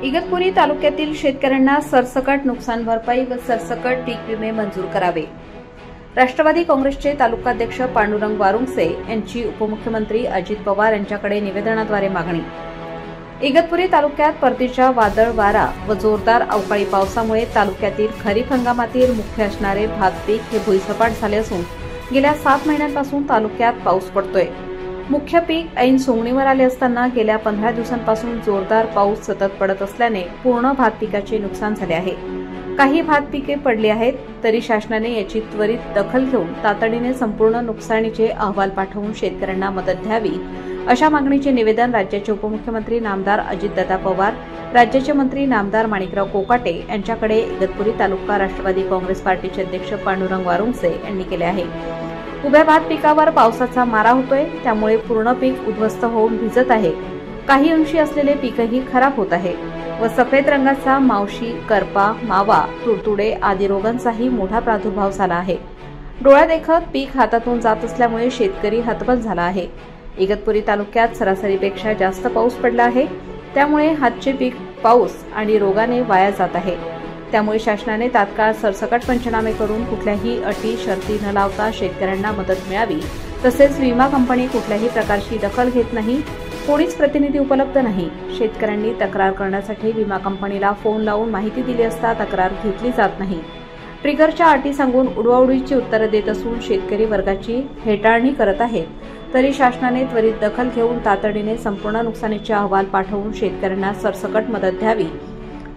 इगतपुरी तालुक्यातील शेतकऱ्यांना सरसकट नुकसान भरपाई व सरसकट पीक विमे मंजूर करावे। राष्ट्रवादी काँग्रेसचे तालुकाध्यक्ष पांडुरंग वारुंगसे यांची उपमुख्यमंत्री अजित पवार यांच्याकडे निवेदनाद्वारे मागणी। इगतपुरी तालुक्यात परतीच्या वादळ वारा व जोरदार अवकाळी पावसामुळे तालुक्यातील खरीप हंगामातील मुख्य असणारे भात पीक हे भुईसपाट झाले असून गेल्या 7 महिन्यांपासून तालुक्यात पाऊस पडतोय। मुख्य पीक ऐन सोंगणीवर आले असताना गेल्या 15 दिवसांपासून जोरदार पाऊस सतत पडत असल्याने पूर्ण भात पिकाचे नुकसान झाले आहे। काही भात पिके पडली आहेत, तरी शासनाने याची त्वरित दखल घेऊन तातडीने संपूर्ण नुकसानीचे अहवाल पाठवून शेतकऱ्यांना मदत द्यावी, अशा मागणीचे निवेदन राज्याचे उपमुख्यमंत्री नामदार अजितदादा पवार, राज्याचे मंत्री नामदार माणिकराव कोकाटे यांच्याकडे इगतपुरी तालुका राष्ट्रवादी काँग्रेस पार्टीचे अध्यक्ष पांडुरंग वारुंगसे यांनी केले आहे। उभ्या भात पिकावर पावसाचा मारा होतोय, त्यामुळे पूर्ण पीक उद्ध्वस्त होऊन भिजत आहे। काही अंशी असलेले पीकही खराब होत आहे व सफेद रंगाचा मावशी, करपा, मावा, तुडतुडे आदी रोगांचाही मोठा प्रादुर्भाव झाला आहे। डोळ्यादेखत पीक हातातून जात असल्यामुळे शेतकरी हतबल झाला आहे। इगतपुरी तालुक्यात सरासरीपेक्षा जास्त पाऊस पडला आहे, त्यामुळे हातचे पीक पाऊस आणि रोगाने वाया जात आहे। त्यामुळे शासनाने तात्काळ सरसकट पंचनामे करून कुठल्याही अटी शर्ती न लावता शेतकऱ्यांना मदत मिळावी। तसेच विमा कंपनी कुठल्याही प्रकारची दखल घेत नाही, कोणीच प्रतिनिधी उपलब्ध नाही। शेतकऱ्यांनी तक्रार करण्यासाठी विमा कंपनीला फोन लावून माहिती दिली असता तक्रार घेतली जात नाही। ट्रिगरच्या अटी सांगून उडवाउडीची उत्तरे देत असून शेतकरी वर्गाची हेटाळणी करत आहेत, तरी शासनाने त्वरित दखल घेऊन तातडीने संपूर्ण नुकसानीचे अहवाल पाठवून शेतकऱ्यांना सरसकट मदत द्यावी,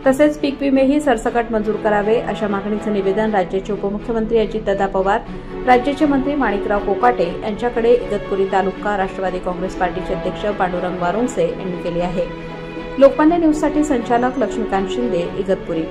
तसेच पीक विमेही सरसकट मंजूर करावे, अशा मागणीचे निवेदन राज्याचे उपमुख्यमंत्री अजितदादा पवार, राज्याचे मंत्री माणिकराव कोकाटे यांच्याकडे इगतपुरी तालुका राष्ट्रवादी काँग्रेस पार्टीचे अध्यक्ष पांडुरंग वारुंगसे यांनी केले आहे। लोकमान्य न्यूजसाठी संचालक लक्ष्मीकांत शिंदे, इगतपुरी।